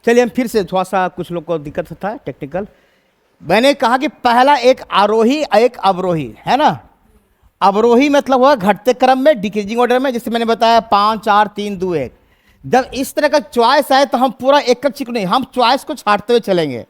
चलिए हम फिर से, थोड़ा सा कुछ लोग को दिक्कत होता है टेक्निकल। मैंने कहा कि पहला एक आरोही एक अवरोही है ना। अवरोही मतलब हुआ घटते क्रम में, डिक्रीजिंग ऑर्डर में, जैसे मैंने बताया 5 4 3 2 1। जब इस तरह का चॉइस आए तो हम पूरा एक एक नहीं, हम चॉइस को छाटते हुए चलेंगे।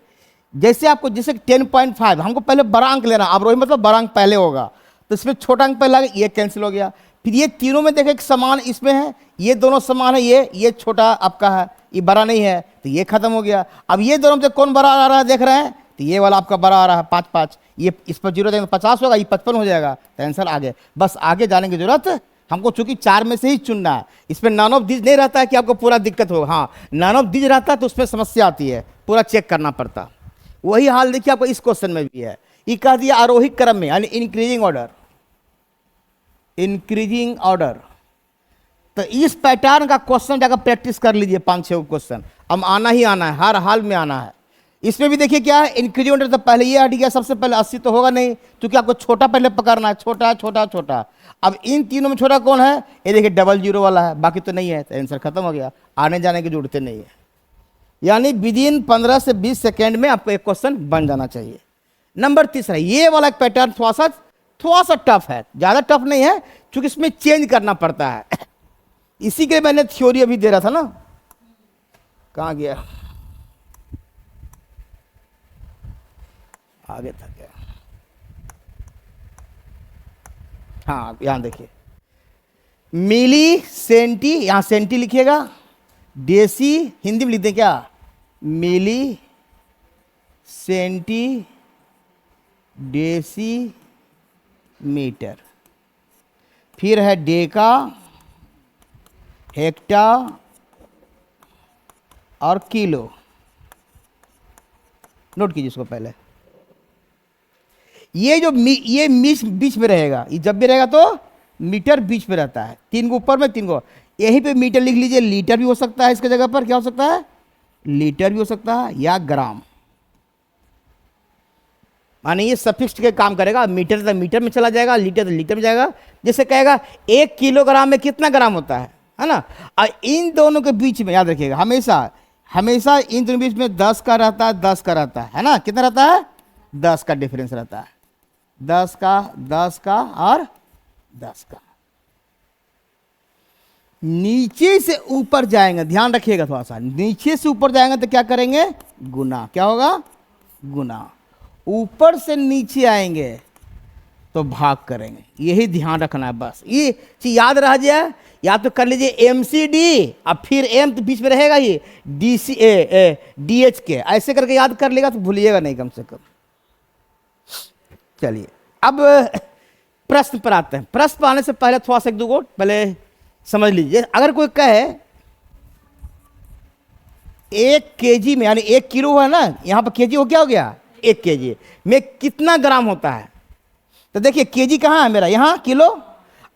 जैसे आपको जैसे 10.5 हमको पहले बड़ा अंक लेना, अवरोही मतलब बड़ा अंक पहले होगा, तो इसमें छोटा अंक पहले ये कैंसिल हो गया। फिर ये तीनों में देखें समान इसमें है, ये दोनों समान है, ये छोटा आपका है, ये बड़ा नहीं है, तो ये खत्म हो गया। अब ये दोनों में कौन बड़ा आ रहा है देख रहे हैं, तो ये वाला आपका बड़ा आ रहा है 5 5, ये इस पर 0 देंगे 50 होगा, ये 55 हो जाएगा, तो आंसर आगे। बस आगे जाने की जरूरत हमको, चूंकि 4 में से ही चुनना है। इसमें नॉन ऑफ दिस नहीं रहता है कि आपको पूरा दिक्कत हो, हाँ नॉन ऑफ दिस रहता है तो उसमें समस्या आती है, पूरा चेक करना पड़ता। वही हाल देखिए आपको इस क्वेश्चन में भी है। ये कह दिया आरोही क्रम में यानी इंक्रीजिंग ऑर्डर, इंक्रीजिंग ऑर्डर। तो इस पैटर्न का क्वेश्चन जाकर प्रैक्टिस कर लीजिए 5-6 क्वेश्चन, अब आना ही आना है, हर हाल में आना है। इसमें भी देखिए क्या है, इंक्रीजिंग ऑर्डर, तो पहले ये हट गया, सबसे पहले 80 तो होगा नहीं, क्योंकि आपको छोटा पहले पकड़ना है, छोटा छोटा छोटा। अब इन तीनों में छोटा कौन है, ये देखिए 00 वाला है, बाकी तो नहीं है, तो आंसर खत्म हो गया, आने जाने की जरूरत नहीं है। यानी विदिन 15 से 20 सेकेंड में आपको एक क्वेश्चन बन जाना चाहिए। नंबर तीसरा, ये वाला एक पैटर्न थोड़ा सा टफ है, ज़्यादा टफ नहीं है, क्योंकि इसमें चेंज करना पड़ता है। इसी के लिए मैंने थ्योरी अभी दे रहा था ना, कहाँ गया, आगे था क्या, हाँ यहाँ देखिए, मिली सेंटी, यहाँ सेंटी लिखिएगा, डेसी हिंदी में लिख दें क्या, मिली सेंटी डेसी मीटर, फिर है डेका, हेक्टा और किलो। नोट कीजिए इसको पहले। ये जो ये बीच में रहेगा, ये जब भी रहेगा तो मीटर बीच में रहता है, 3 को ऊपर में 3 को, यहीं पे मीटर लिख लीजिए। लीटर भी हो सकता है इसके जगह पर, क्या हो सकता है, लीटर भी हो सकता है या ग्राम, माने ये सफिक्स के काम करेगा। मीटर तो मीटर में चला जाएगा, लीटर तो लीटर में जाएगा। जैसे कहेगा 1 किलोग्राम में कितना ग्राम होता है ना। और इन दोनों के बीच में याद रखिएगा, हमेशा हमेशा इन दोनों के बीच में 10 का रहता है, 10 का रहता है ना। कितना रहता है, 10 का डिफरेंस रहता है, 10 का और 10 का। नीचे से ऊपर जाएंगे, ध्यान रखिएगा थोड़ा सा, नीचे से ऊपर जाएंगे तो क्या करेंगे, गुना। क्या होगा, गुना। ऊपर से नीचे आएंगे तो भाग करेंगे, यही ध्यान रखना है बस। ये चीज याद रह जाए, या तो कर लीजिए MCD, अब फिर एम तो बीच में रहेगा, ये DH के, ऐसे करके याद कर लेगा तो भूलिएगा नहीं कम से कम। चलिए अब प्रश्न पर आते हैं। प्रश्न पर आने से पहले थोड़ा सा 1-2 पहले समझ लीजिए। अगर कोई कहे 1 kg में, यानी 1 किलो है ना, यहां पर केजी हो, क्या हो गया, 1 kg में कितना ग्राम होता है। तो देखिए केजी कहाँ है मेरा, यहाँ किलो,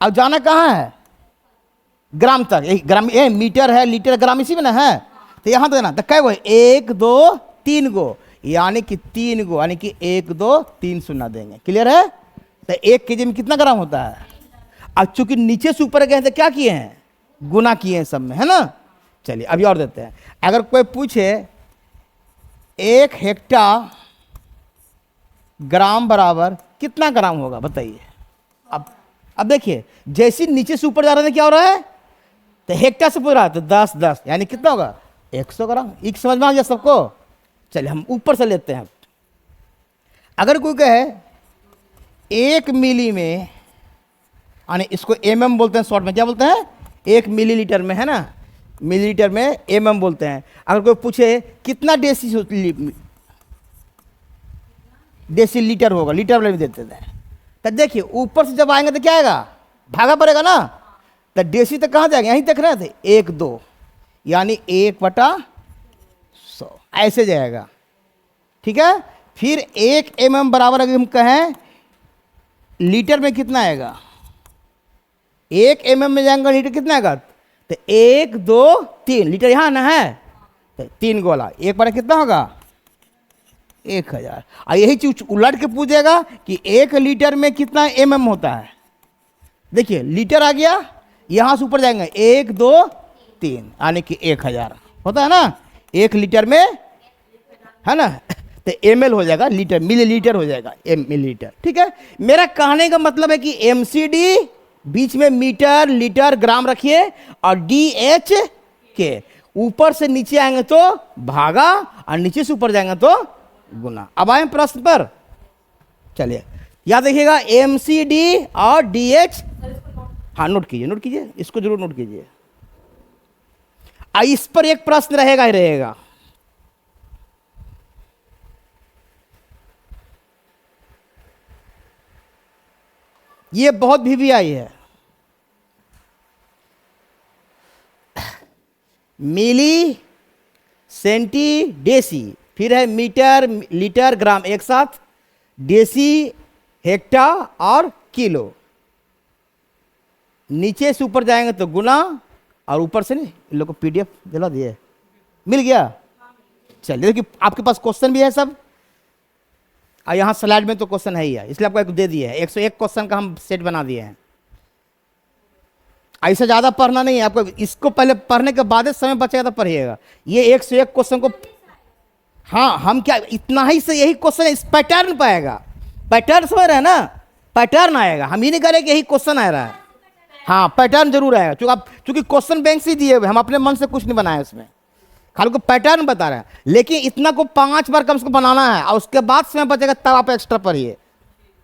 अब जाना कहाँ है, ग्राम तक। ग्राम, ये मीटर है, लीटर, ग्राम इसी में ना है, तो यहाँ तो ना, तो कै गो, 1 2 3 गो, यानी कि 3 गो, यानी कि 1 2 3 शून्य देंगे। क्लियर है। तो 1 kg में कितना ग्राम होता है। अब चूंकि नीचे से ऊपर गए तो क्या किए हैं, गुना किए हैं सब में, है ना। चलिए अभी और देते हैं। अगर कोई पूछे 1 हेक्टा ग्राम बराबर कितना ग्राम होगा, बताइए। अब देखिए जैसे नीचे से ऊपर जा रहे हैं क्या हो रहा है, तो हेक्टा से पूछ रहा है, तो 10 10 यानी कितना होगा, 100 ग्राम। एक समझ में आ गया सबको। चलिए हम ऊपर से लेते हैं। अगर कोई कहे 1 मिली में, यानी इसको mm बोलते हैं शॉर्ट में, क्या बोलते हैं, 1 मिलीलीटर में, है ना, मिलीलीटर में mm बोलते हैं। अगर कोई पूछे कितना डेसीलीटर होगा, लीटर में भी देते थे, तो देखिए ऊपर से जब आएंगे तो क्या आएगा, भागा पड़ेगा ना, तो डेसी तक कहाँ जाएंगे, यहीं तक रहे थे 1 2, यानी 1/100 ऐसे जाएगा। ठीक है। फिर 1 mm बराबर अगर हम कहें लीटर में कितना आएगा, 1 mm में जाएंगे लीटर कितना आएगा, तो 1 2 3 लीटर यहाँ ना है, तो 3 गोला, 1 कितना होगा, 1000। और यही चीज उलट के पूछेगा कि 1 लीटर में कितना mm होता है। देखिए लीटर आ गया, यहां से ऊपर जाएंगे 1 2 3, यानी कि 1000 होता है ना। 1 लीटर में, है ना, तो ml हो जाएगा, लीटर मिलीलीटर हो जाएगा, मिलीलीटर। ठीक है, मेरा कहने का मतलब है कि mcd बीच में मीटर लीटर ग्राम रखिए, और dh के ऊपर से नीचे आएंगे तो भागा, और नीचे से ऊपर जाएंगे तो गुना। अब आए प्रश्न पर, चलिए याद रखिएगा mcd और dh। हाँ नोट कीजिए, नोट कीजिए, इसको जरूर नोट कीजिए। इस पर एक प्रश्न रहेगा ही रहेगा। ये बहुत VVI है। मिली, सेंटी, डेसी, फिर है मीटर लीटर ग्राम एक साथ, डेसी, हेक्टा और किलो। नीचे से ऊपर जाएंगे तो गुना, और ऊपर से नहीं, इन लोग को PDF दिला दिए, मिल गया। चलिए देखिए आपके पास क्वेश्चन भी है सब, और यहाँ स्लाइड में तो क्वेश्चन है ही है, इसलिए आपको एक दे दिए है। 101 क्वेश्चन का हम सेट बना दिए हैं। ऐसे ज़्यादा पढ़ना नहीं है आपको, इसको पहले पढ़ने के बाद समय बचेगा तो पढ़िएगा। ये 101 क्वेश्चन को, हाँ हम क्या इतना ही से यही क्वेश्चन इस पैटर्न पाएगा, पैटर्न समझ रहे हैं ना, पैटर्न आएगा। हम ही नहीं करें कि यही क्वेश्चन आ रहा है, हाँ पैटर्न जरूर आएगा, चूंकि क्वेश्चन बैंक से दिए हुए, हम अपने मन से कुछ नहीं बनाए उसमें, खाली को पैटर्न बता रहे हैं। लेकिन इतना को 5 बार कम से कम बनाना है, और उसके बाद समय बचेगा तब आप एक्स्ट्रा पढ़िए।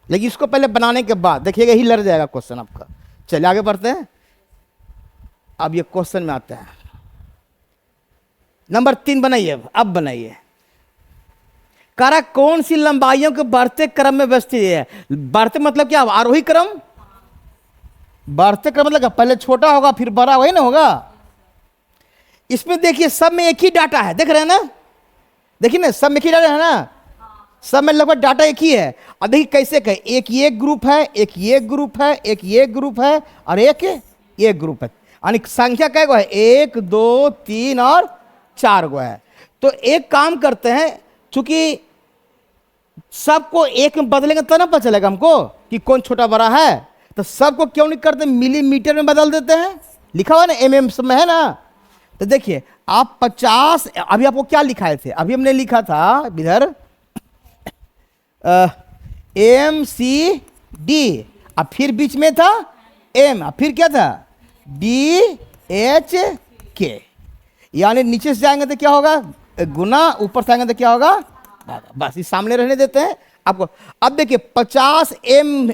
लेकिन इसको पहले बनाने के बाद देखिएगा ही लड़ जाएगा क्वेश्चन आपका। चलिए आगे बढ़ते हैं। अब ये क्वेश्चन में आते हैं, नंबर 3 बनाइए, अब बनाइए। करा कौन सी लंबाइयों के बढ़ते क्रम में व्यवस्थित है? बढ़ते मतलब क्या, आरोही क्रम, बढ़ते क्रम मतलब क्या, पहले छोटा होगा फिर बड़ा, वही ना होगा। इसमें देखिए सब में एक ही डाटा है, देख रहे हैं ना, देखिए ना सब में एक ही डाटा है ना, सब में लगभग डाटा एक ही है। अब देखिए कैसे कहे, एक ये ग्रुप है, एक ये ग्रुप है, एक ये ग्रुप है, और एक ये ग्रुप है। यानी संख्या कै गो है, 1 2 3 और 4 गो है। तो एक काम करते हैं, चूंकि सबको एक में बदलेंगे तो ना पता चलेगा हमको कि कौन छोटा बड़ा है। तो सबको क्यों नहीं करते, मिलीमीटर में बदल देते हैं, लिखा हुआ ना mm सब में है ना। तो देखिए आप 50, अभी आपको क्या लिखाए थे, अभी हमने लिखा था इधर MCD, अब फिर बीच में था M, अब फिर क्या था DHK। यानी नीचे से जाएंगे तो क्या होगा गुना, ऊपर से आएंगे तो क्या होगा भागा। बस इस सामने रहने देते हैं आपको। अब देखिए 50 M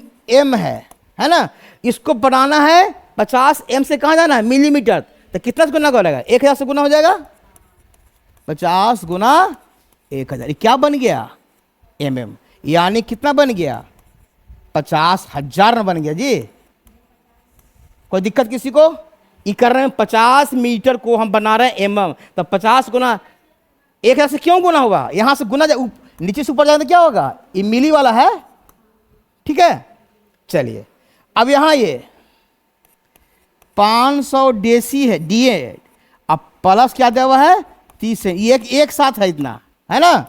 है ना, इसको बनाना है 50 M से कहाँ जाना है मिलीमीटर, तो कितना से गुना करेगा, 1000 से गुना हो जाएगा, 50 गुना 1000, क्या बन गया mm, यानी कितना बन गया 50,000 में बन गया जी। कोई दिक्कत किसी को, ये कर रहे हैं 50 मीटर को हम बना रहे हैं mm, तो 50 गुना 1000 से क्यों गुना होगा, यहां से गुना नीचे से ऊपर जाए तो क्या होगा, ये मिली वाला है, ठीक है। चलिए अब यहां ये 500 डेसी है DA, अब प्लस क्या दिया हुआ है 30 है, ये एक साथ है, इतना है ना,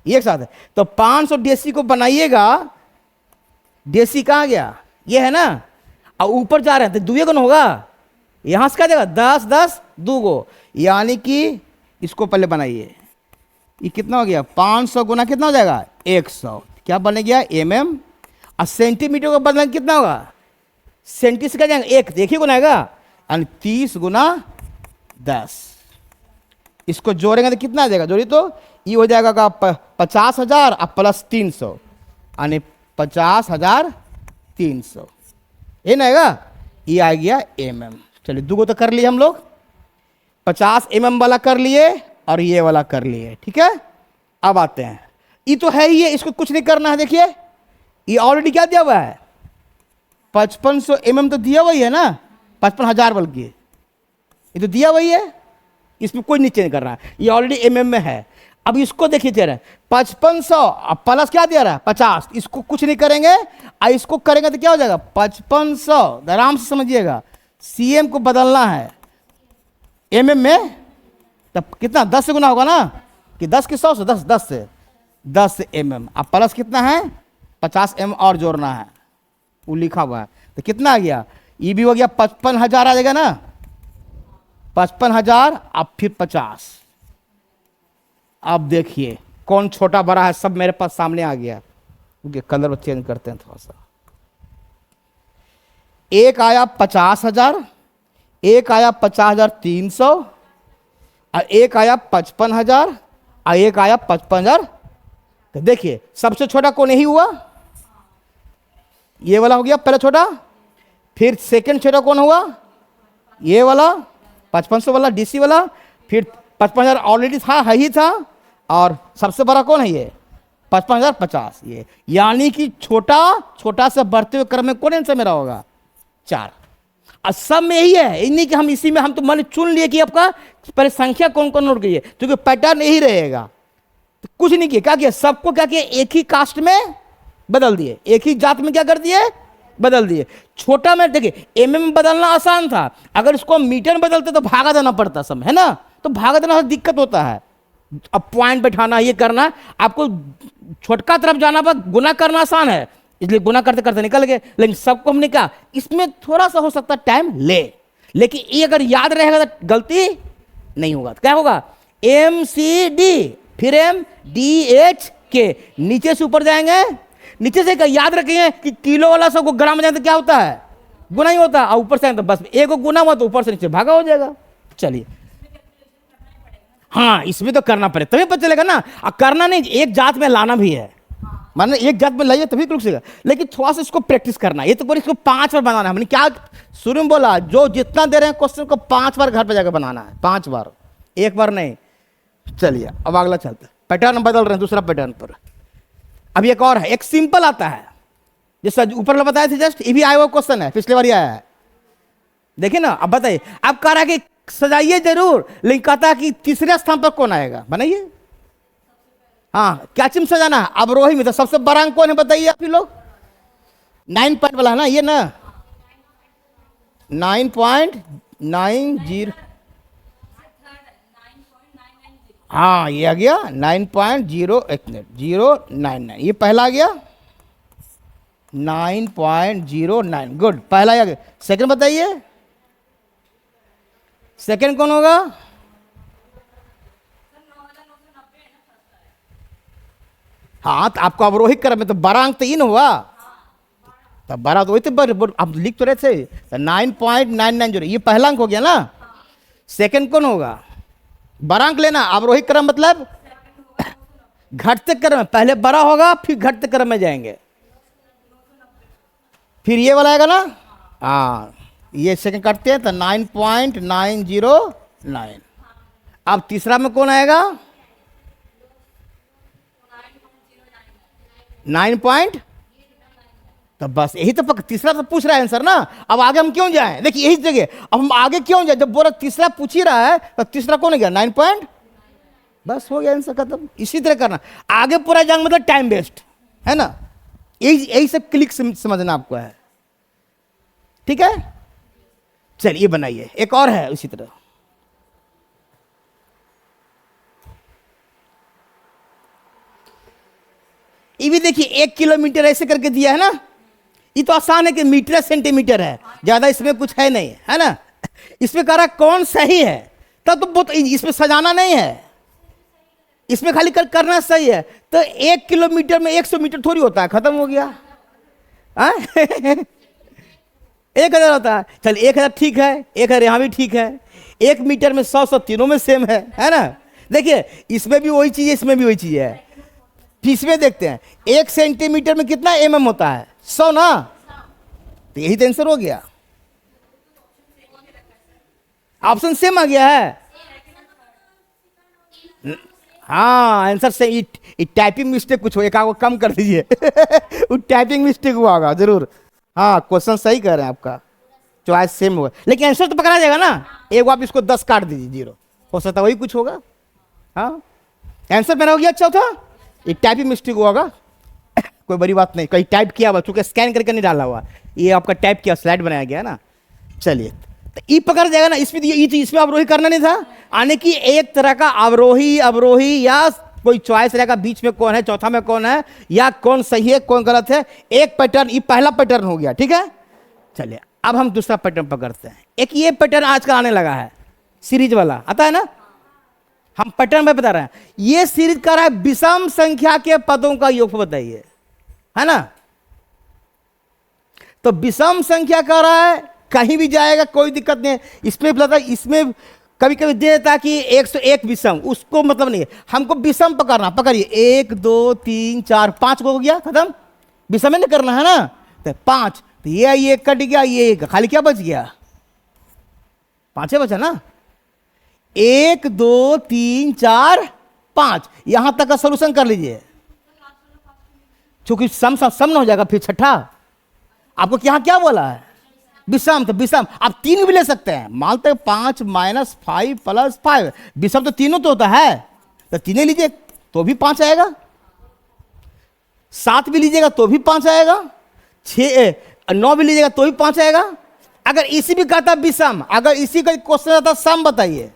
एक साथ है। तो 500 डेसी को बनाइएगा, डेसी कहाँ गया, ये है ना, और ऊपर जा रहे हैं तो दुए गुना होगा, यहां से क्या देगा 10 10 2 गो, यानी कि इसको पहले बनाइए, ये कितना हो गया 500 गुना कितना हो जाएगा 100, क्या बन गया mm। और सेंटीमीटर को बदलना कितना होगा, सेंटी से क्या जाएगा एक ही गुना आएगा, यानी 30 गुना 10। इसको जोड़ेंगे तो कितना आ जाएगा, जोड़ी तो ये हो जाएगा का 50,000 और प्लस 300, यानी 50,300, ये ना आएगा, ये आ गया mm। चलिए दो तो कर लिए हम लोग, 50 mm वाला कर लिए और ये वाला कर लिए, ठीक है। अब आते हैं, ये तो है ही है, इसको कुछ नहीं करना है। देखिए ये ऑलरेडी क्या दिया हुआ है 5500 mm तो दिया हुआ ही है ना, 55,000 बल्कि ये तो दिया वही है, इसमें कोई नीचे नहीं कर रहा है, ये ऑलरेडी mm में है। अब इसको देखिए दे रहे 5500, अब प्लस क्या दिया रहा है 50, इसको कुछ नहीं करेंगे, इसको करेंगे तो क्या हो जाएगा 5500, आराम से समझिएगा, cm को बदलना है mm में, तब कितना 10 से गुना होगा ना, कि 10 के 100 से 10 से 10 mm। अब प्लस कितना है 50 m और जोड़ना है, वो लिखा हुआ है, तो कितना आ गया, ये भी हो गया 55,000 आ जाएगा ना, 55,000 अब फिर 50, अब देखिए कौन छोटा बड़ा है, सब मेरे पास सामने आ गया। क्योंकि कलर चेंज करते हैं थोड़ा सा। एक आया 50,000, एक आया 50,300, और एक आया 55,000, और एक आया 55,000। तो देखिए सबसे छोटा कौन यही हुआ, ये वाला हो गया पहला छोटा। फिर सेकंड छोटा कौन हुआ, ये वाला 5500 वाला डीसी वाला। फिर 55,000 ऑलरेडी था, है ही था। और सबसे बड़ा कौन है ये 55,050 ये। यानी कि छोटा छोटा से बढ़ते हुए क्रम में कौन आंसर मेरा होगा 4। और सब में यही है, इन्हीं कि हम इसी में हम तो मान चुन लिए कि आपका पहले संख्या कौन कौन नोट गई है, क्योंकि पैटर्न यही रहेगा। तो कुछ नहीं किया, क्या किया, सबको क्या किया, एक ही कास्ट में बदल दिए, एक ही जात में क्या कर दिए, बदल दिए। छोटा में देखिए एमएम में बदलना आसान था, अगर इसको मीटर में बदलते तो भागा देना पड़ता सब, है ना। तो भागा देना दिक्कत होता है। अब पॉइंट बैठाना, ये करना, आपको छोटका तरफ जाना पर गुना करना आसान है, इसलिए गुना करते करते निकल गए। लेकिन सबको हमने कहा इसमें थोड़ा सा हो सकता है टाइम ले, लेकिन ये अगर याद रहेगा तो गलती नहीं होगा। क्या होगा, एम सी डी, फिर एम डी एच के, नीचे से ऊपर जाएंगे, नीचे से याद रखिए कि किलो वाला सबको ग्राम में जाए तो क्या होता है, गुना ही होता है। और ऊपर से तो बस एक को गुना हुआ तो ऊपर से नीचे भागा हो जाएगा। चलिए हाँ, इसमें तो करना पड़े तभी पता चलेगा ना। और करना नहीं, एक जात में लाना भी है, माने एक जात में लाइए तभी रुक सकेगा। लेकिन थोड़ा सा इसको प्रैक्टिस करना। ये तो पूरी इसको 5 बार बनाना है। हमने क्या शुरू में बोला, जो जितना दे रहे हैं क्वेश्चन को 5 बार घर पे जाकर बनाना है, 5 बार, एक बार नहीं। चलिए अब अगला चलते हैं, पैटर्न बदल रहे हैं दूसरा पैटर्न पर। अब एक और है, एक सिंपल आता है, जैसा ऊपर बताया थे जस्ट, ये भी आया हुआ क्वेश्चन है, पिछले बार ही आया है। देखिए ना, अब बताइए, अब कह रहा है कि सजाइए जरूर, लेकिन कहता है कि तीसरे स्थान पर कौन आएगा, बनाइए। हाँ, क्या चिन्ह सजाना है, अवरोही में। तो सबसे बड़ा अंक कौन है बताइए आप ही लोग, 9 पॉइंट वाला है ना, ये ना 9.90। हाँ ये आ गया 9.099, ये पहला आ गया 9.09। गुड, पहला आ गया। सेकंड बताइए, सेकंड कौन होगा, हाँ तो आपको अवरोही क्रम में तो 12 अंक तो इन हुआ, तो 12 तो वही तो आप लिख तो रहे थे 9.990, ये पहला अंक हो गया ना। सेकंड कौन होगा, 12 अंक लेना। अवरोही क्रम मतलब घटते क्रम में, पहले बड़ा होगा फिर घटते क्रम में जाएंगे, फिर ये वाला आएगा ना। हाँ, ये सेकंड करते हैं तो 9.909। अब तीसरा में कौन आएगा, 9 तो बस यही तो तीसरा तो पूछ रहा है आंसर ना। अब आगे हम क्यों जाएं, देखिए यही जगह, अब हम आगे क्यों जाए, जब बोला तीसरा पूछ ही रहा है तो तीसरा कौन है गया 9 पॉइंट, बस हो गया आंसर खत्म। इसी तरह करना, आगे पूरा जाएंगे मतलब टाइम वेस्ट है ना। यही सब क्लिक समझना आपको है, ठीक है। चलिए बनाइए, एक और है उसी तरह। ये भी देखिए 1 किलोमीटर ऐसे करके दिया है ना। ये तो आसान है कि मीटर सेंटीमीटर है, ज्यादा इसमें कुछ है नहीं, है ना। इसमें कह रहा कौन सही है, तब तो बहुत, इसमें सजाना नहीं है, इसमें खाली करना सही है। तो 1 किलोमीटर में 100 मीटर थोड़ी होता है, खत्म हो गया। 1000 होता है, चल 1000 ठीक है, 1000 यहाँ भी ठीक है। 1 मीटर में 100 तीनों में सेम है ना। देखिए इसमें भी वही चीज है, इसमें भी वही चीज है। इसमें देखते हैं 1 सेंटीमीटर में कितना mm होता है, 100 ना। तो यही तो आंसर हो गया, ऑप्शन सेम आ गया है। हाँ आंसर से, टाइपिंग मिस्टेक कुछ हो, एक आगे कम कर दीजिए। वो टाइपिंग मिस्टेक हुआ होगा जरूर। हाँ क्वेश्चन सही कर रहे हैं, आपका चॉइस सेम होगा, लेकिन आंसर तो पकड़ा जाएगा ना। एक आप इसको 10 काट दीजिए, 0 हो सकता वही कुछ होगा। हाँ आंसर मेरा हो गया चौथा, ये टाइपिंग मिस्टेक हुआ होगा, कोई बड़ी बात नहीं। कहीं टाइप किया हुआ, चूंकि स्कैन करके नहीं डाला हुआ, ये आपका टाइप किया स्लाइड बनाया गया ना। चलिए तो ई पकड़ जाएगा ना, इसमें इसमें अवरोही करना नहीं था, आने की एक तरह का अवरोही अवरोही, या कोई चॉइस रहेगा बीच में कौन है, चौथा में कौन है, या कौन सही है कौन गलत है। एक पैटर्न, ये पहला पैटर्न हो गया, ठीक है। चलिए अब हम दूसरा पैटर्न पकड़ते हैं। एक ये पैटर्न आजकल आने लगा है, सीरीज वाला आता है ना। हम पैटर्न में बता रहे हैं। ये सीरीज कर रहा है विषम संख्या के पदों का योग बताइए, है ना। तो विषम संख्या कर रहा है, कहीं भी जाएगा कोई दिक्कत नहीं है। इसमें पता, इसमें कभी कभी दे देता कि 101 विषम, उसको मतलब नहीं है, हमको विषम पकड़ना। पकड़िए 1 2 3 4 5 को हो गया खत्म, विषम नहीं करना है ना। तो 5, तो ये कट गया, ये खाली क्या बच गया, 5 बचा ना। 1 2 3 4 5, यहां तक का सोल्यूशन कर लीजिए, क्योंकि सम न हो जाएगा फिर छठा। आपको यहां क्या बोला है, विषम। तो विषम आप 3 भी ले सकते हैं, मानते हैं 5 -5 +5, विषम तो तीनों तो होता है, तो 3 लीजिए तो भी 5 आएगा, 7 भी लीजिएगा तो भी 5 आएगा, 9 भी लीजिएगा तो भी 5 आएगा। अगर इसी भी कहता विषम, अगर इसी का क्वेश्चन आता सम बताइए,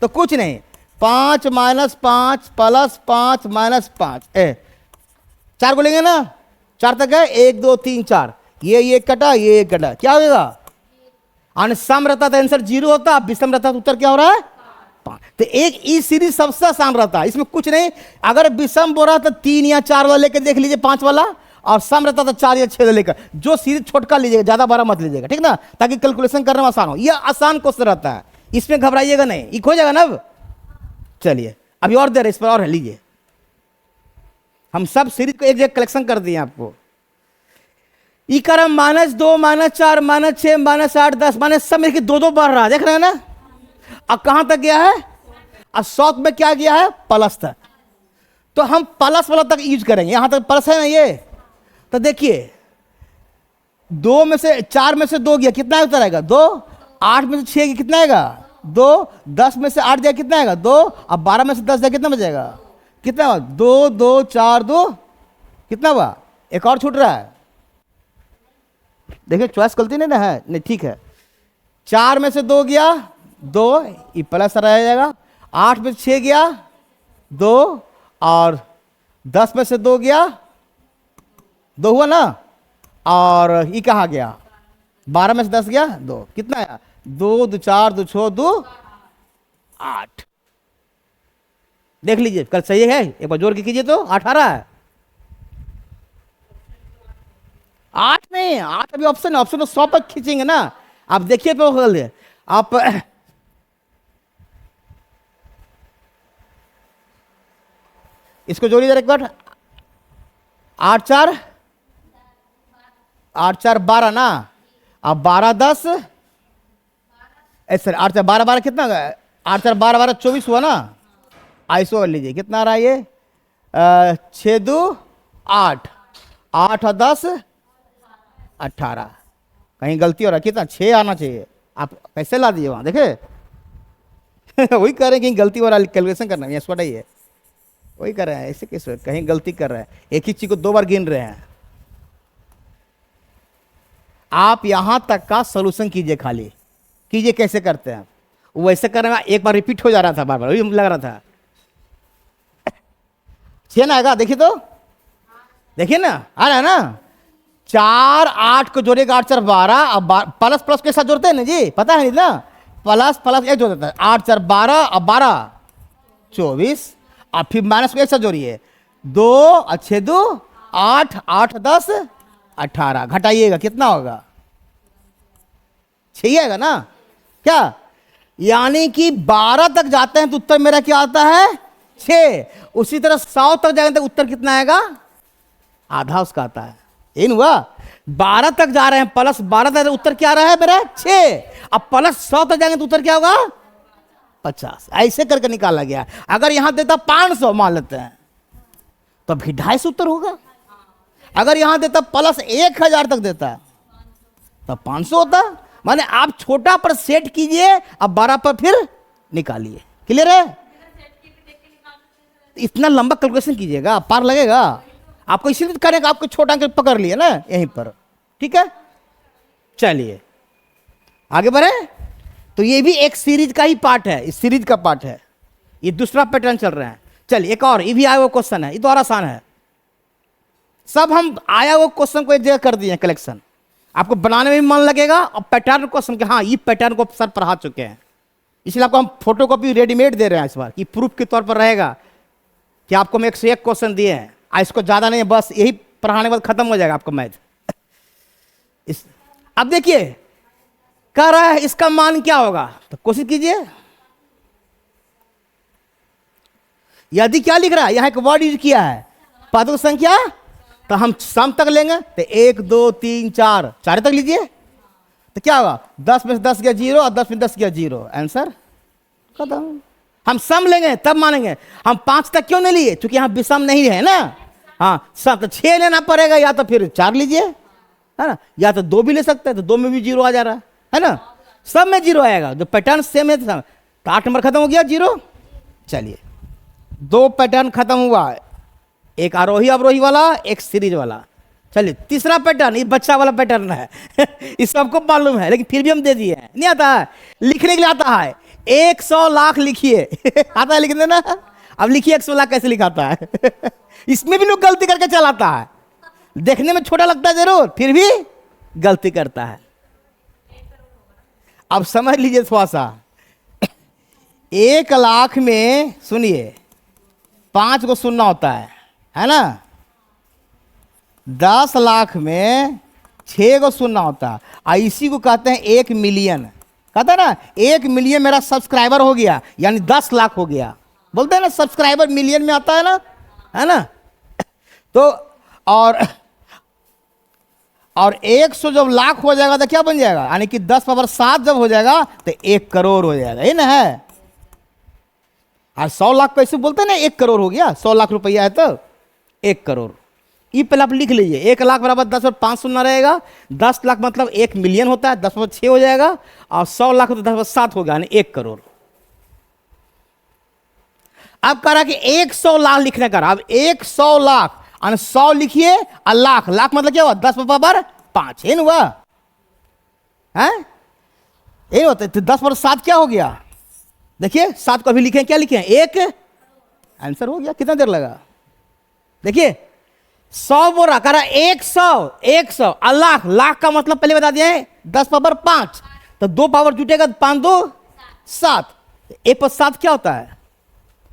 तो कुछ नहीं, 5 -5 +5 -5 4 को लेंगे ना, 4 तक है, 1 2 3 4, ये कटा, ये कटा, क्या होगा, और सम रहता तो आंसर 0 होता, विषम रहता तो उत्तर क्या हो रहा है 5। तो एक ई सीरीज सबसे आसान रहता है, इसमें कुछ नहीं। अगर विषम बोल रहा तो 3 या 4 वाला लेकर देख लीजिए, 5 वाला, और सम रहता तो 4 या 6 लेकर, जो सीरीज छोटका लीजिएगा, ज्यादा बड़ा मत लीजिएगा, ठीक ना, ताकि कैलकुलेशन करने में आसान हो। यह आसान क्वेश्चन रहता है, इसमें घबराइएगा नहीं, ये हो जाएगा ना। अब चलिए अभी और देर इस पर और है, लीजिए। हम सब सीरीज को एक जगह कलेक्शन कर दिए आपको। ई क्रम -2 -4 -6 -8 10 सब मिलकर 2 बढ़ रहा है, देख रहे हैं ना। अब कहां तक गया है, अब 100 में क्या गया है, प्लस तक। तो हम प्लस वाला तक यूज करेंगे, यहां तक प्लस है ना ये। तो देखिए 2 में से 4 में से 2 गया, कितना उत्तर आएगा 2। 8 में से 6 गया, कितना आएगा 2। 10 में से 8 जाएगा, कितना आएगा 2। अब 12 में से 10 जाएगा, कितना बचेगा, कितना हुआ 2 2 4 2, कितना हुआ, एक और छूट रहा है। देखिए चॉइस गलती नहीं ना है, नहीं ठीक है। 4 में से 2 गया 2, ये प्लस रह जाएगा। 8 में से 6 गया 2, और 10 में से 2 गया 2 हुआ ना, और ये कहा गया 12 में से 10 गया 2, कितना आया 2 2 4 2 6 2 8। देख लीजिए कल सही है, एक बार जोड़ के कीजिए तो 8 आ रहा है। 8 नहीं, 8 अभी ऑप्शन है, ऑप्शन तो 100 पर खींचेंगे ना। आप देखिए तो आप इसको जोड़िए जरा एक बार। 8 4 12 ना, अब 12 10 ऐसे 8 4 12 12 कितना, 8 4 12 12 24 हुआ ना। आइसो लीजिए, कितना आ रहा है ये 6 2 8 8 और 10 18। कहीं गलती हो रहा है, कितना 6 आना चाहिए, आप कैसे ला दिए वहां देखे। वही कह रहे हैं कहीं गलती हो रहा है, कैलकुलेशन करना है, छोटा ही है, वही कर रहे हैं, ऐसे कैसे कहीं गलती कर रहे हैं, एक ही चीज को 2 बार गिन रहे हैं। आप यहां तक का सोल्यूशन कीजिए, खाली कीजिए, कैसे करते हैं वो ऐसे कर रहे हैं। एक बार रिपीट हो जा रहा था, बार बार वही लग रहा था। 6 ना आएगा, देखिए तो, देखिए ना आ रहा है ना। 4 8 को जोड़ेगा 8 4 12, अब प्लस प्लस के साथ जोड़ते हैं ना जी, पता है ना, प्लस प्लस एक जोड़ देता है, 8 4 12 और 12 24, अब फिर माइनस को एक साथ जोड़िए 2 और 6 2 8 8 10 18, घटाइएगा कितना होगा 6 आएगा ना क्या, यानी कि 12 तक जाते हैं तो उत्तर मेरा क्या आता है 6। उसी तरह 100 तक जाएंगे तो उत्तर कितना आएगा, आधा उसका आता है। इन हुआ 12 तक जा रहे हैं, प्लस 12 तक उत्तर क्या आ रहा है मेरा 6। अब प्लस 100 तक जाएंगे तो उत्तर क्या होगा 50। ऐसे करके निकाला गया। अगर यहां देता 500 मान लेते हैं तो भी 250 उत्तर होगा। अगर यहां देता प्लस 1000 तक देता तो 500 होता। माने आप छोटा पर सेट कीजिए, अब 12 पर फिर निकालिए। क्लियर है, इतना लंबा कैलकुलेशन कीजिएगा पार लगेगा आपको, इसीलिए करेगा आपको छोटा अंक पकड़ लिए ना यहीं पर, ठीक है। चलिए आगे बढ़े। तो ये भी एक सीरीज का ही पार्ट है, इस सीरीज का पार्ट है, ये दूसरा पैटर्न चल रहा है। चलिए एक और, ये भी आया हुआ क्वेश्चन है, ये तो और आसान है। सब हम आया हुआ क्वेश्चन को एक जगह कर दिए कलेक्शन, आपको बनाने में भी मन लगेगा और पैटर्न क्वेश्चन के, हाँ ये पैटर्न को सर पढ़ा चुके हैं, इसलिए आपको हम फोटोकॉपी रेडीमेड दे रहे हैं इस बार, कि प्रूफ के तौर पर रहेगा कि आपको हम 101 क्वेश्चन दिए हैं, इसको ज़्यादा नहीं है, बस यही पढ़ाने के बाद खत्म हो जाएगा आपका मैथ। अब देखिए कह रहा है इसका मान क्या होगा, तो कोशिश कीजिए। यदि क्या लिख रहा है, यहां एक वर्ड यूज किया है, पादों संख्या, तो हम सम तक लेंगे, तो 1 2 3 4 4 तक लीजिए, तो क्या होगा 10 में से 10 गया 0 और 10 में 10 गया 0, आंसर खत्म। हम सम लेंगे तब मानेंगे। हम 5 तक क्यों नहीं लिए, क्योंकि यहाँ विषम नहीं है ना। हाँ सब तो 6 लेना पड़ेगा, या तो फिर 4 लीजिए, है ना, या तो 2 भी ले सकते हैं, तो 2 में भी 0 आ जा रहा है ना, सब में 0 आएगा, जो पैटर्न सेम है। तो 8 नंबर खत्म हो गया 0। चलिए 2 पैटर्न खत्म हुआ, एक आरोही अवरोही वाला, एक सीरीज वाला। चलिए तीसरा पैटर्न, ये बच्चा वाला पैटर्न है इस सबको मालूम है, लेकिन फिर भी हम दे दिए हैं। नहीं आता है, लिखने के लिए आता है। 100 लाख लिखिए आता है लिखने ना। अब लिखिए 100 लाख कैसे लिखाता है इसमें भी लोग गलती करके चलाता है, देखने में छोटा लगता है जरूर, फिर भी गलती करता है। अब समझ लीजिए थोड़ा सा 1 लाख में सुनिए 5 को सुनना होता है ना। 10 लाख में 6 को सुनना होता है, और इसी को कहते हैं 1 मिलियन। कहता है ना 1 मिलियन मेरा सब्सक्राइबर हो गया, यानी 10 लाख हो गया। बोलते हैं ना सब्सक्राइबर मिलियन में आता है ना। तो और 100 जब लाख हो जाएगा तो क्या बन जाएगा, यानी कि 10 पावर 7 जब हो जाएगा तो 1 करोड़ हो जाएगा, ये ना है। और 100 लाख कैसे बोलते हैं ना, 1 करोड़ हो गया, 100 लाख रुपया है तो 1 करोड़। ये पहले आप लिख लीजिए, 1 लाख बराबर 10 और 5 सुनना रहेगा। 10 लाख मतलब 1 मिलियन होता है, 10 पर 6 हो जाएगा, और 100 लाख तो 10 पर 7 होगा, यानी 1 करोड़। अब कह रहा कि 100 लाख लिखने का, अब 100 लाख 100 लिखिए, और लाख, लाख मतलब क्या हुआ 10 पर पावर 5, ये हुआ है, ये होता है। तो 10 पर 7 क्या हो गया, देखिए 7 को अभी लिखे, क्या लिखे हैं 1, आंसर हो गया। कितना देर लगा, देखिए 100 बोल रहा, कह रहा 100 और लाख, लाख का मतलब पहले बता दिया है 10 पावर 5, तो 2 पावर जुटेगा, 5 2 7, 1 पर 7 क्या होता है।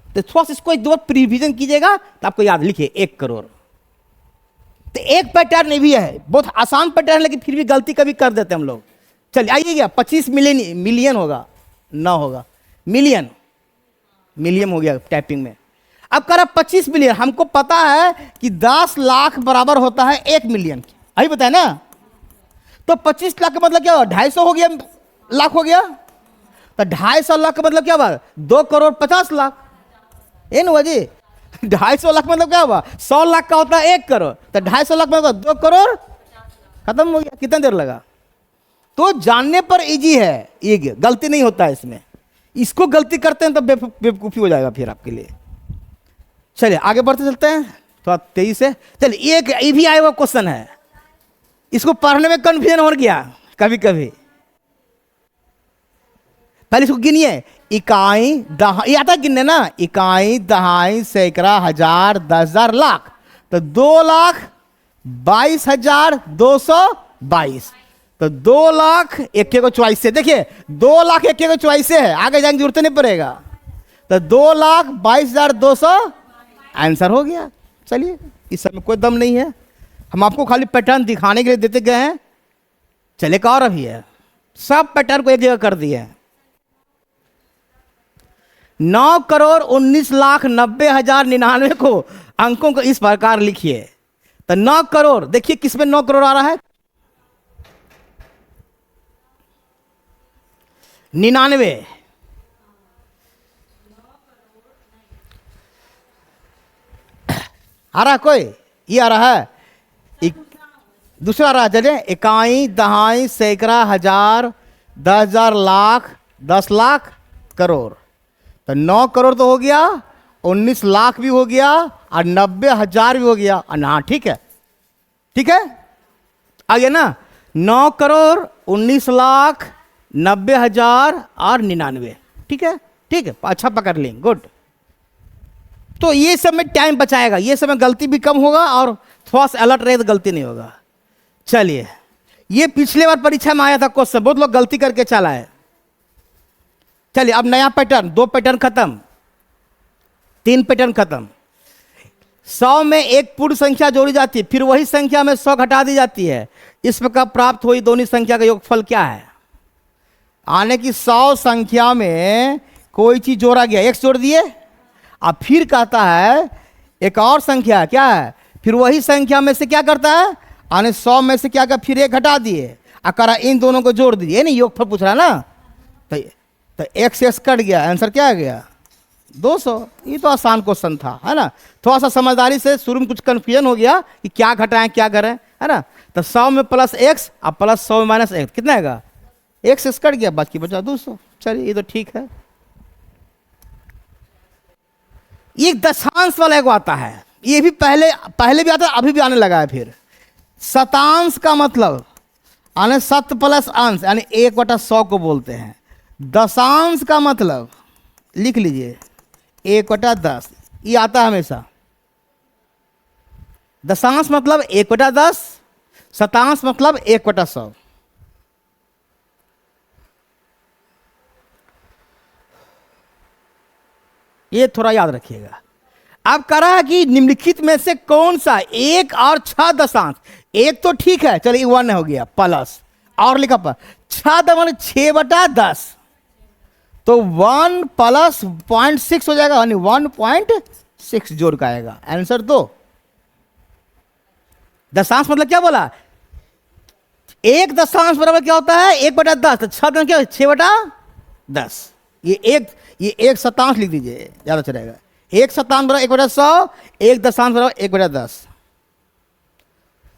तो थोड़ा सा इसको एक दो प्रिविजन कीजिएगा तो आपको याद, लिखिए 1 करोड़। तो एक पैटर्न भी है, बहुत आसान पैटर्न है, लेकिन फिर भी गलती कभी कर देते हैं हम लोग। चलिए आइएगा, 25 मिलियन होगा, ना होगा मिलियन, मिलियन हो गया टाइपिंग में। अब कह रहा 25 मिलियन, हमको पता है कि 10 लाख बराबर होता है 1 मिलियन की, अभी बताया ना। तो 25 लाख का मतलब क्या हुआ, 250 हो गया, लाख हो गया। तो 250 लाख का मतलब क्या हुआ, 2 करोड़ 50 लाख, ये ना जी। 250 लाख मतलब क्या हुआ, 100 लाख का होता है 1 करोड़, तो 250 लाख मतलब 2 करोड़, खत्म हो गया। कितना देर लगा। तो जानने पर इजी है, ये गलती नहीं होता है इसमें। इसको गलती करते हैं तो बेवकूफ़ी हो जाएगा फिर आपके लिए। चलिए आगे बढ़ते चलते हैं थोड़ा तेजी से। चलिए एक ये भी आया हुआ क्वेश्चन है, इसको पढ़ने में कंफ्यूजन हो गया कभी कभी। पहले इसको गिनिए, इकाई दहाई, ये आता है गिनने ना, इकाई दहाई सैकड़ा हजार 10,000 लाख, तो 2,22,222। तो 2 लाख 1 को चॉइस से, देखिए 2 लाख 1 को चॉइस से है, आगे जाएंगे जरूरत नहीं पड़ेगा। तो 2,22,200 आंसर हो गया। चलिए इस समय कोई दम नहीं है, हम आपको खाली पैटर्न दिखाने के लिए देते गए हैं। चले का और अभी है, सब पैटर्न को एक जगह कर दिए हैं। 9,19,90,99 को अंकों को इस प्रकार लिखिए। तो 9 करोड़, देखिए किसमें 9 करोड़ आ रहा है, 99। आ रहा है कोई, ये आ रहा है, दूसरा आ रहा है। चलिए इकाई दहाई सैकड़ा हजार 10,000 लाख 10 लाख करोड़। तो 9 करोड़ तो हो गया, 19 लाख भी हो गया, और 90,000 भी हो गया। हाँ ठीक है, ठीक है आ गया ना। 9 करोड़ 19 लाख 90,000 और 99, ठीक है, ठीक है, अच्छा पकड़ लेंगे, गुड। तो ये सब में टाइम बचाएगा, ये सब में गलती भी कम होगा, और थोड़ा सा अलर्ट रहे तो गलती नहीं होगा। चलिए ये पिछले बार परीक्षा में आया था क्वेश्चन, बहुत लोग गलती करके चला है। चलिए अब नया पैटर्न, 2 पैटर्न खत्म, 3 पैटर्न खत्म। 100 में एक पूर्ण संख्या जोड़ी जाती है, फिर वही संख्या में 100 घटा दी जाती है। इस प्रकार प्राप्त हुई दोनों संख्या का योगफल क्या है? आने की 100 संख्या में कोई चीज जोड़ा गया, x जोड़ दिए, अब फिर कहता है एक और संख्या क्या है, फिर वही संख्या में से क्या करता है, आने 100 में से क्या कर, फिर एक घटा दिए, अकरा इन दोनों को जोड़ दीजिए, नहीं योगफल पूछ रहा ना, तो x कट गया, आंसर क्या आ गया 200। ये तो आसान क्वेश्चन था, है ना। थोड़ा सा समझदारी से शुरू में कुछ कन्फ्यूजन हो गया कि क्या घटाएं क्या करें, है ना। तो 100 में प्लस x, अब प्लस 100 में माइनस x, कितना आएगा, x कट गया, बाकी बचा 200। चलिए ये तो ठीक है। ये दशांश वाला एक आता है, ये भी पहले भी आता है, अभी भी आने लगा है। फिर शतांश का मतलब यानी शत प्लस अंश, यानी 1/100 को बोलते हैं। दशांश का मतलब लिख लीजिए 1/10, ये आता है हमेशा। दशांश मतलब 1/10, शतांश मतलब 1/100। ये थोड़ा याद रखिएगा। अब कह रहा है कि निम्नलिखित में से कौन सा 1 और 6 दशांश, 1 तो ठीक है, चलिए 1 हो गया, प्लस और लिखा पर 6 दशमलव 6/10, तो 1 प्लस 0.6 हो जाएगा, यानी 1.6 जोड़ का आएगा आंसर। तो दशांश मतलब क्या बोला, 1 दशांश बराबर क्या होता है 1/10, तो 6 क्या 6/10। ये एक शतांश लिख दीजिए, ज्यादा चलेगा। 1 शतांश बराबर 1/100, 1 दशांश बराबर 1/10।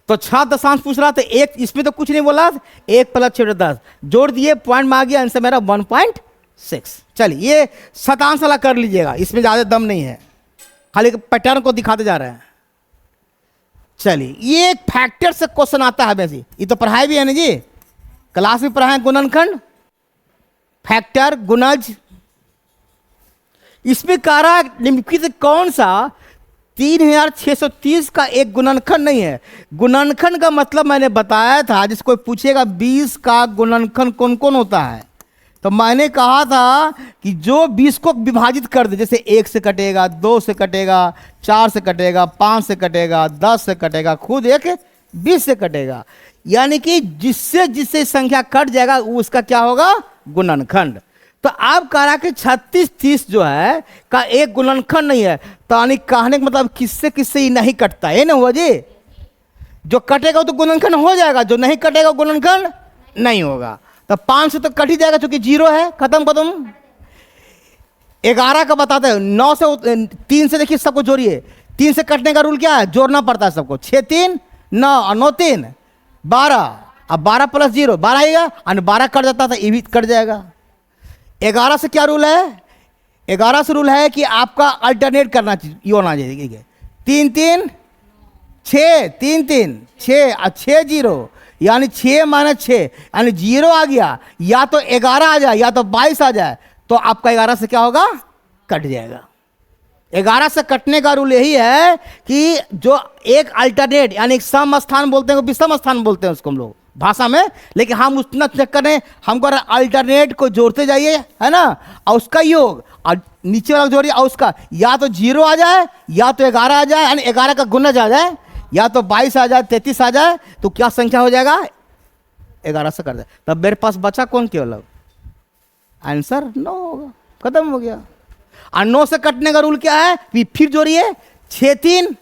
तो 6 दशांश पूछ रहा था, एक इसमें तो कुछ नहीं बोला, 1 प्लस 6/10 जोड़ दिए, पॉइंट में आ गया, आंसर मेरा 1.6। चलिए ये शतांश वाला कर लीजिएगा, इसमें ज्यादा दम नहीं है, खाली पैटर्न को दिखाते जा रहे हैं। चलिए ये एक फैक्टर से क्वेश्चन आता है वैसे, ये तो पढ़ाई भी है ना जी, क्लास में पढ़ाए गुणनखंड, फैक्टर, गुणज। इसमें कह रहा है निम्नलिखित कौन सा 3630 का एक गुणनखंड नहीं है। गुणनखंड का मतलब मैंने बताया था, जिसको पूछेगा 20 का गुणनखंड कौन कौन होता है, तो मैंने कहा था कि जो 20 को विभाजित कर दे, जैसे 1 से कटेगा, 2 से कटेगा, 4 से कटेगा, 5 से कटेगा, 10 से कटेगा, खुद एक 20 से कटेगा, यानी कि जिससे जिससे संख्या कट जाएगा उसका क्या होगा गुणनखंड। तो आप कह रहा कि 3630 जो है का एक गुणनखंड नहीं है, तो यानी कहने का मतलब किससे किससे ही नहीं कटता है ना हुआ जी। जो कटेगा तो गुणनखंड हो जाएगा, जो नहीं कटेगा गुणनखंड नहीं होगा। तो 5 से तो कट ही जाएगा क्योंकि 0 है, खत्म खत्म। 11 का बताते हैं, 9 से 3 से देखिए सबको जोड़िए, 3 से कटने का रूल क्या है, जोड़ना पड़ता है सबको। 6 3 9 और 9 3 12, अब 12 प्लस 0 12 आएगा, और 12 कट जाता था, ये भी कट जाएगा। 11 से क्या रूल है, 11 से रूल है कि आपका अल्टरनेट करना चाहिए, ये होना चाहिए 3 3 6 3 3 6 और 6 0, यानी 6 माइनस 6 यानी 0 आ गया, या तो 11 आ जाए या तो 22 आ जाए, तो आपका 11 से क्या होगा कट जाएगा। 11 से कटने का रूल यही है कि जो एक अल्टरनेट यानी सम स्थान बोलते हैं, विषम स्थान बोलते हैं उसको हम लोग भाषा में, लेकिन हम उतना चक्कर में हमको अल्टरनेट को जोड़ते जाइए, है ना, और उसका योग और नीचे वाला जोड़िए, और उसका या तो 0 आ जाए या तो 11 आ जाए, यानी 11 का गुणज आ जाए, या तो 22 आ जाए, 33 आ जाए, तो क्या संख्या हो जाएगा 11 से कर दे। तब मेरे पास बचा कौन केवल, आंसर 9 होगा, खत्म हो गया। और 9 से कटने का रूल क्या है, फिर जोड़िए 6 3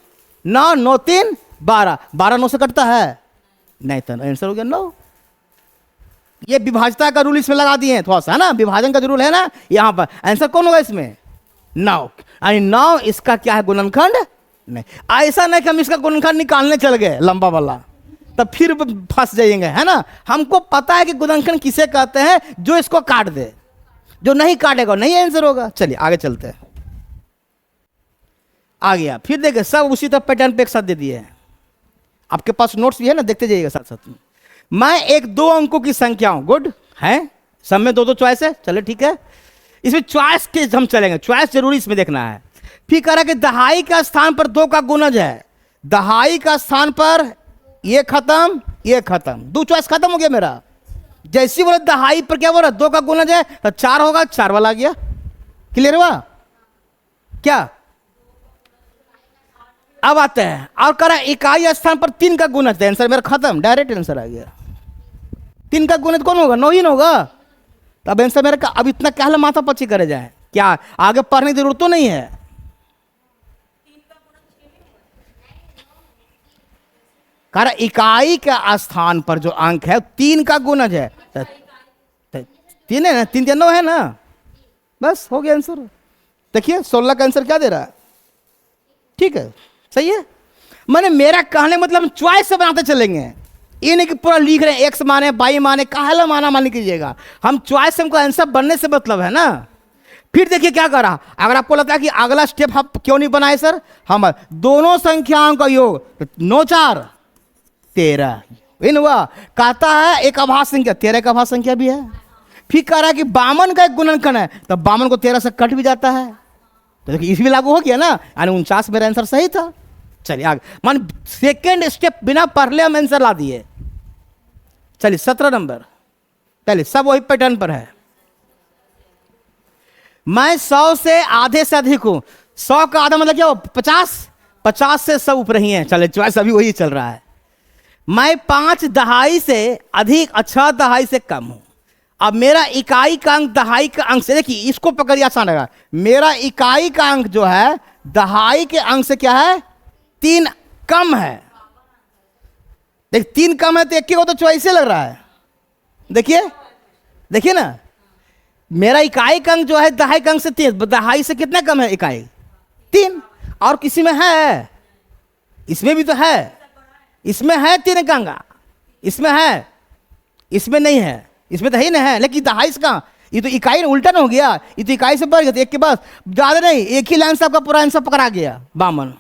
9 9 3 12, 12 9 से कटता है नहीं, तो आंसर हो गया 9। ये विभाजता का रूल इसमें लगा दिए हैं थोड़ा सा, है ना, विभाजन का जो रूल है ना, यहां पर आंसर कौन होगा इसमें 9, यानी 9 इसका क्या है गुणनखंड नहीं। ऐसा नहीं कि हम इसका गुणनखंड निकालने चल गए लंबा वाला, तब फिर फंस जाएंगे, है ना। हमको पता है कि गुणनखंड किसे कहते हैं, जो इसको काट दे, जो नहीं काटेगा नहीं आंसर होगा। चलिए आगे चलते हैं, आ गया। फिर देखिए सब उसी तरह पैटर्न पे एक साथ दे दिए हैं, आपके पास नोट्स भी है ना, देखते जाइएगा साथ साथ में। मैं एक 2 अंकों की संख्या हूं, गुड है, सब में 2 2 चॉइस है, चले ठीक है। इसमें चॉइस के हम चलेंगे, चॉइस जरूरी इसमें देखना है। फिर कह रहा कि दहाई का स्थान पर 2 का गुणज है, दहाई का स्थान पर ये खत्म ये खत्म, 2 चॉइस खत्म हो गया मेरा। जैसी बोले दहाई पर क्या बोला, 2 का गुणज है तो 4 होगा, 4 वाला आ गया। क्लियर हुआ क्या? अब आते हैं और कह रहा है इकाई स्थान पर 3 का गुणज, आंसर मेरा खत्म, डायरेक्ट आंसर आ गया। 3 का गुणज कौन होगा? 9 ही ना होगा। तो अब आंसर मेरा का, अब इतना क्या माथा पच्ची करे जाए, क्या आगे पढ़ने की जरूरत तो नहीं है। कह रहा इकाई के स्थान पर जो अंक है 3 का गुणज है, 3 है ना, 3 या 9 है ना, बस हो गया आंसर। देखिए 16 का आंसर क्या दे रहा है, ठीक है, सही है। मैंने मेरा कहने मतलब चॉइस से बनाते चलेंगे, ये नहीं कि पूरा लिख रहे हैं एक्स माने बाई माने, काहला माना मान कीजिएगा, हम चॉइस से हमको आंसर बनने से मतलब है ना। फिर देखिए क्या करा, अगर आपको लगता है कि अगला स्टेप हम क्यों नहीं बनाए सर, हम दोनों संख्याओं का योग 9 4 13 इन हुआ, कहता है एक अभाज्य संख्या, 13 का अभाज्य संख्या भी है। फिर कह रहा है कि 52 का एक गुणनखंड है, तो 52 को 13 से कट भी जाता है, तो देखिए इसमें लागू हो गया ना, यानी 49 मेरा आंसर सही था। चलिए आगे, मान सेकेंड स्टेप बिना पढ़ले हम आंसर ला दिए। चलिए 17 नंबर, पहले सब वही पैटर्न पर है। मैं 100 से आधे से अधिक हूं, 100 का आधा मतलब क्या हो, 50, 50 से सब ऊपर ही है। चले चॉइस अभी वही चल रहा है। मैं 5 दहाई से अधिक, 6 दहाई से कम हूं। अब मेरा इकाई का अंक दहाई का अंक से, देखिए इसको पकड़िए आसान रहेगा, मेरा इकाई का अंक जो है दहाई के अंक से क्या है, 3 कम है। देख 3 कम है तो एक को तो चॉइस लग रहा है। देखिए देखिए ना, मेरा इकाई का अंक जो है दहाई का अंक से 3, दहाई से कितना कम है इकाई, 3। और किसी में है, इसमें भी तो है, इसमें है 3 का अंक, इसमें है, इसमें नहीं है, इसमें तो ही नहीं है, लेकिन दहाई का ये तो इकाई उल्टा ना हो गया, ये तो इकाई से बढ़ गया, तो एक के पास ज्यादा नहीं, एक ही लाइन से आपका पूरा आंसर पकड़ा गया 52।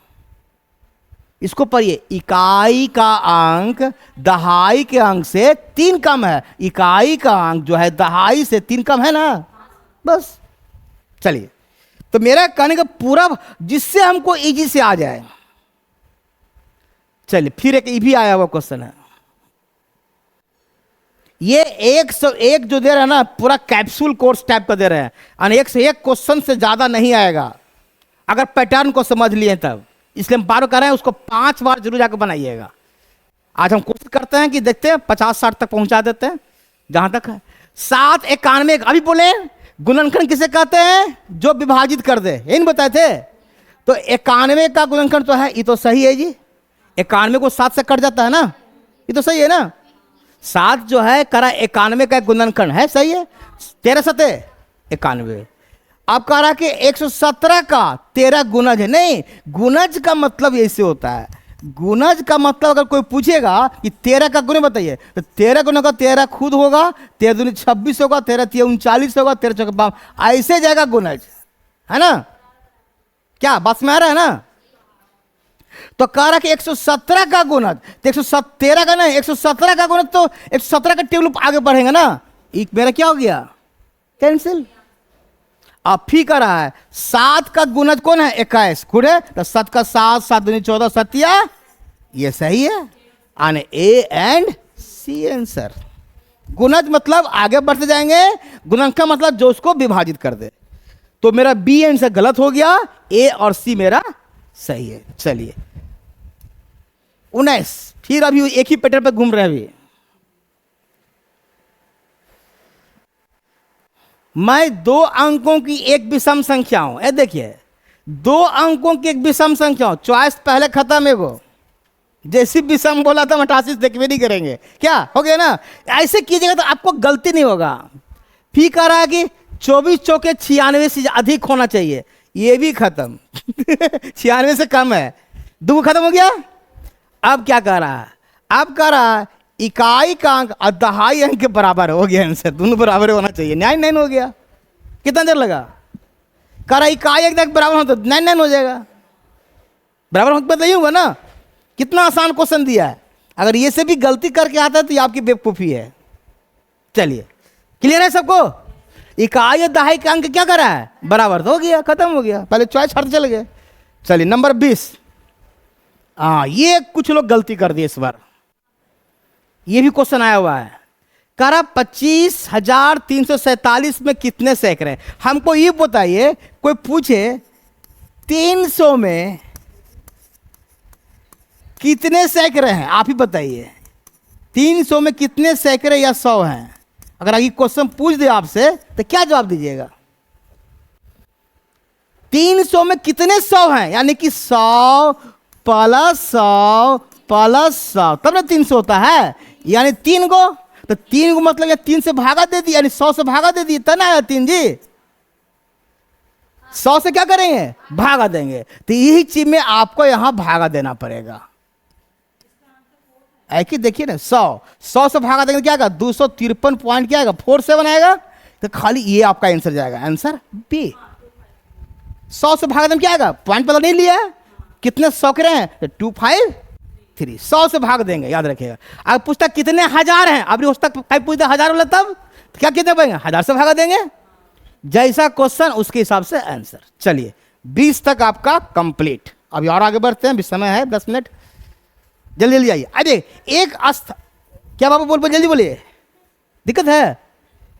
इसको पढ़िए, इकाई का अंक दहाई के अंक से 3 कम है, इकाई का अंक जो है दहाई से 3 कम है ना, बस। चलिए तो मेरा कहने का पूरा, जिससे हमको इजी से आ जाए। चलिए फिर एक भी आया हुआ क्वेश्चन है, ये 101 जो दे रहे हैं ना, पूरा कैप्सूल कोर्स टाइप का दे रहे हैं, और 101 क्वेश्चन से ज्यादा नहीं आएगा अगर पैटर्न को समझ लिए तब, इसलिए हम बार कर रहे हैं, उसको 5 बार जरूर जाकर बनाइएगा। आज हम कोशिश करते हैं कि देखते हैं 50-60 तक पहुंचा देते हैं जहां तक है। 7 91, अभी बोले गुणनखंड किसे कहते हैं, जो विभाजित कर दे, यही नहीं बताए थे। तो 91 का गुणनखंड तो है, ये तो सही है जी, 91 को 7 से कट जाता है ना, ये तो सही है ना। 7 जो है करा 91 का गुणनखंड है, सही है, 13 7 91। अब कह रहा कि 117 का 13 गुणज है, नहीं, गुणज का मतलब ऐसे होता है, गुणज का मतलब अगर कोई पूछेगा कि 13 का गुण बताइए, तो 13 गुना का 13 खुद होगा, 13 दूनी 26 होगा, 13 3 39 होगा, 13 चौके 52, ऐसे जाएगा गुणज, है ना। क्या बात में आ रहा है ना। तो कह रहा कि 117 का गुणज, तो 113 का नहीं, 117 का गुणज, तो 117 का टेबल आगे बढ़ेगा ना, एक मेरा क्या हो गया, कैंसिल। अब फिर कर रहा है 7 का गुणज कौन है, 21 खुद है, तो 7 का 7, 7 दूनी 14, सत्या, ये सही है, आने ए एंड सी आंसर। गुणज मतलब आगे बढ़ते जाएंगे, गुणन का मतलब जो उसको विभाजित कर दे। तो मेरा बी आंसर गलत हो गया, ए और सी मेरा सही है। चलिए 19, फिर अभी एक ही पैटर्न पे घूम रहे हैं अभी। मैं 2 अंकों की एक विषम संख्या हूं, ए देखिए 2 अंकों की एक विषम संख्या हूं, चॉइस पहले खत्म है, वो जैसी विषम बोला था 88 देखिए नहीं करेंगे, क्या हो गया ना। ऐसे कीजिएगा तो आपको गलती नहीं होगा। फिर कह रहा है कि 24 चौके 96 से अधिक होना चाहिए, ये भी खत्म 96 से कम है, 2 खत्म हो गया। अब क्या कह रहा है, अब कह रहा है इकाई का अंक और दहाई अंक के बराबर हो गया, आंसर दोनों बराबर होना चाहिए, 99 हो गया। कितना देर लगा, कह रहा इकाई एक बराबर हो तो 99 हो जाएगा, बराबर होने पर नहीं होगा ना। कितना आसान क्वेश्चन दिया है, अगर ये से भी गलती करके आता है तो ये आपकी बेवकूफी है। चलिए क्लियर है सबको, इकाई और दहाई का अंक क्या कर रहा है, बराबर तो हो गया, खत्म हो गया, पहले चॉइस हट चल गए। चलिए नंबर 20, ये कुछ लोग गलती कर दिए इस बार, ये भी क्वेश्चन आया हुआ है, करा 25,347 में कितने सैकड़े? हमको ये बताइए, कोई पूछे 300 में कितने सैकड़े हैं, आप ही बताइए। 300 में कितने सैकड़े या 100 हैं? अगर ये क्वेश्चन पूछ दे आपसे तो क्या जवाब दीजिएगा? 300 में कितने 100 हैं? यानी कि 100 प्लस 100 प्लस 100 तब ना 300 होता है। यानी 3 को, तो 3 को मतलब या 3 से भागा दे दी, यानी 100 से भागा दे दी, तब ना आया 3 जी। 100 से क्या करेंगे? भागा देंगे। तो यही चीज में आपको यहां भागा देना पड़ेगा। ऐसी देखिए ना, 100 से भागा देंगे क्या आएगा? 253 पॉइंट क्या आएगा? 47 आएगा। तो खाली ये आपका आंसर जाएगा, आंसर बी। 100 से भागा देंगे क्या आएगा? पॉइंट पता नहीं लिया है, कितने सौकरे हैं? तो 253। 100 से भाग देंगे, याद रखिएगा। अगर पूछता कितने हजार हैं, अभी उस तक पूछता हजार वाला, तब तो क्या कितने पाएंगे? 1000 से भागा देंगे। जैसा क्वेश्चन उसके हिसाब से आंसर। चलिए 20 तक आपका कंप्लीट। अभी और आगे बढ़ते हैं, अभी समय है 10 मिनट, जल्दी जल्दी आइए। अरे एक क्या बाबू बोल जल्दी बोलिए, दिक्कत है?